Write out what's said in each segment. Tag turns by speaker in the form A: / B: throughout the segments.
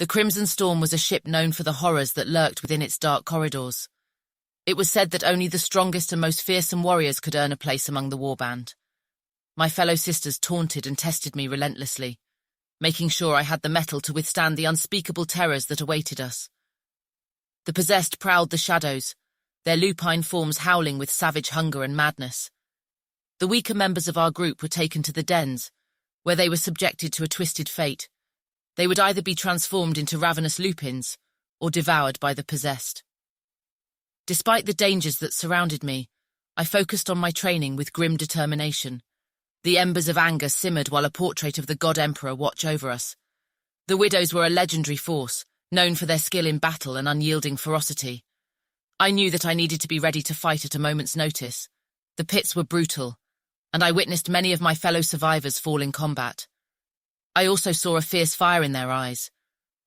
A: The Crimson Storm was a ship known for the horrors that lurked within its dark corridors. It was said that only the strongest and most fearsome warriors could earn a place among the warband. My fellow sisters taunted and tested me relentlessly, making sure I had the mettle to withstand the unspeakable terrors that awaited us. The possessed prowled the shadows, their lupine forms howling with savage hunger and madness. The weaker members of our group were taken to the dens, where they were subjected to a twisted fate. They would either be transformed into ravenous lupins or devoured by the possessed. Despite the dangers that surrounded me, I focused on my training with grim determination. The embers of anger simmered while a portrait of the God Emperor watched over us. The widows were a legendary force, known for their skill in battle and unyielding ferocity. I knew that I needed to be ready to fight at a moment's notice. The pits were brutal, and I witnessed many of my fellow survivors fall in combat. I also saw a fierce fire in their eyes,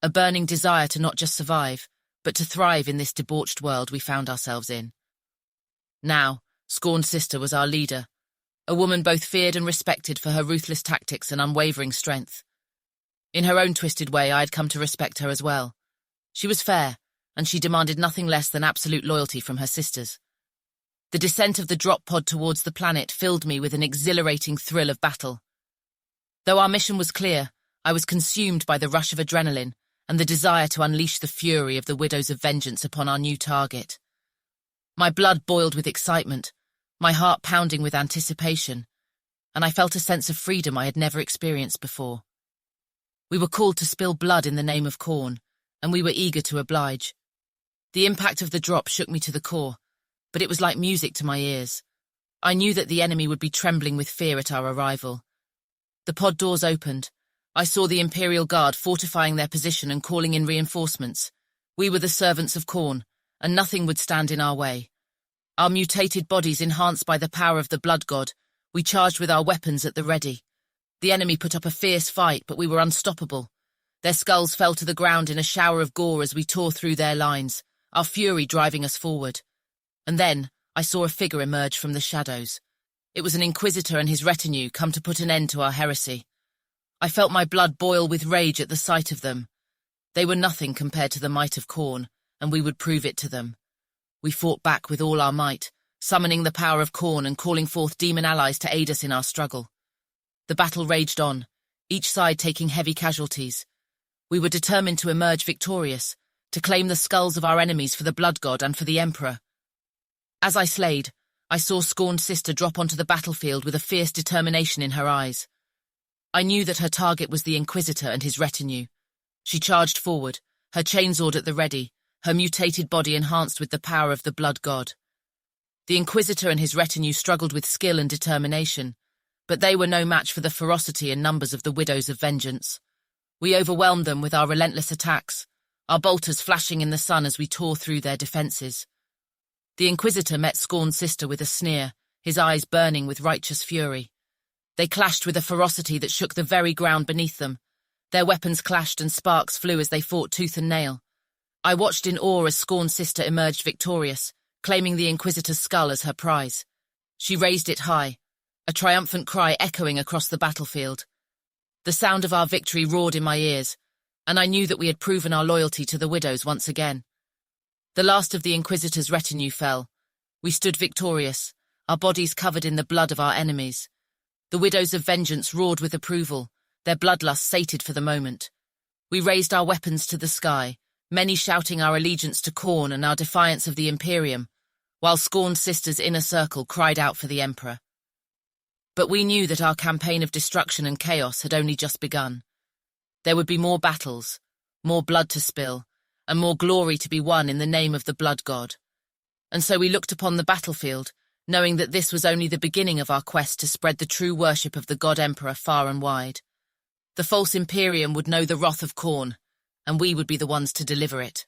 A: a burning desire to not just survive, but to thrive in this debauched world we found ourselves in. Now, Scorned Sister was our leader, a woman both feared and respected for her ruthless tactics and unwavering strength. In her own twisted way, I had come to respect her as well. She was fair, and she demanded nothing less than absolute loyalty from her sisters. The descent of the drop pod towards the planet filled me with an exhilarating thrill of battle. Though our mission was clear, I was consumed by the rush of adrenaline and the desire to unleash the fury of the Widows of Vengeance upon our new target. My blood boiled with excitement, my heart pounding with anticipation, and I felt a sense of freedom I had never experienced before. We were called to spill blood in the name of Khorne, and we were eager to oblige. The impact of the drop shook me to the core, but it was like music to my ears. I knew that the enemy would be trembling with fear at our arrival. The pod doors opened. I saw the Imperial Guard fortifying their position and calling in reinforcements. We were the servants of Khorne, and nothing would stand in our way. Our mutated bodies enhanced by the power of the Blood God, we charged with our weapons at the ready. The enemy put up a fierce fight, but we were unstoppable. Their skulls fell to the ground in a shower of gore as we tore through their lines, our fury driving us forward. And then I saw a figure emerge from the shadows. It was an Inquisitor and his retinue come to put an end to our heresy. I felt my blood boil with rage at the sight of them. They were nothing compared to the might of Khorne, and we would prove it to them. We fought back with all our might, summoning the power of Khorne and calling forth demon allies to aid us in our struggle. The battle raged on, each side taking heavy casualties. We were determined to emerge victorious, to claim the skulls of our enemies for the Blood God and for the Emperor. As I slayed, I saw Scorned Sister drop onto the battlefield with a fierce determination in her eyes. I knew that her target was the Inquisitor and his retinue. She charged forward, her chainsword at the ready, her mutated body enhanced with the power of the Blood God. The Inquisitor and his retinue struggled with skill and determination, but they were no match for the ferocity and numbers of the Widows of Vengeance. We overwhelmed them with our relentless attacks, our bolters flashing in the sun as we tore through their defences. The Inquisitor met Scorned Sister with a sneer, his eyes burning with righteous fury. They clashed with a ferocity that shook the very ground beneath them. Their weapons clashed and sparks flew as they fought tooth and nail. I watched in awe as Scorned Sister emerged victorious, claiming the Inquisitor's skull as her prize. She raised it high, a triumphant cry echoing across the battlefield. The sound of our victory roared in my ears, and I knew that we had proven our loyalty to the Widows once again. The last of the Inquisitor's retinue fell. We stood victorious, our bodies covered in the blood of our enemies. The Widows of Vengeance roared with approval, their bloodlust sated for the moment. We raised our weapons to the sky, many shouting our allegiance to Khorne and our defiance of the Imperium, while Scorned Sister's inner circle cried out for the Emperor. But we knew that our campaign of destruction and chaos had only just begun. There would be more battles, more blood to spill, and more glory to be won in the name of the Blood God. And so we looked upon the battlefield, knowing that this was only the beginning of our quest to spread the true worship of the God Emperor far and wide. The false Imperium would know the wrath of Khorne, and we would be the ones to deliver it.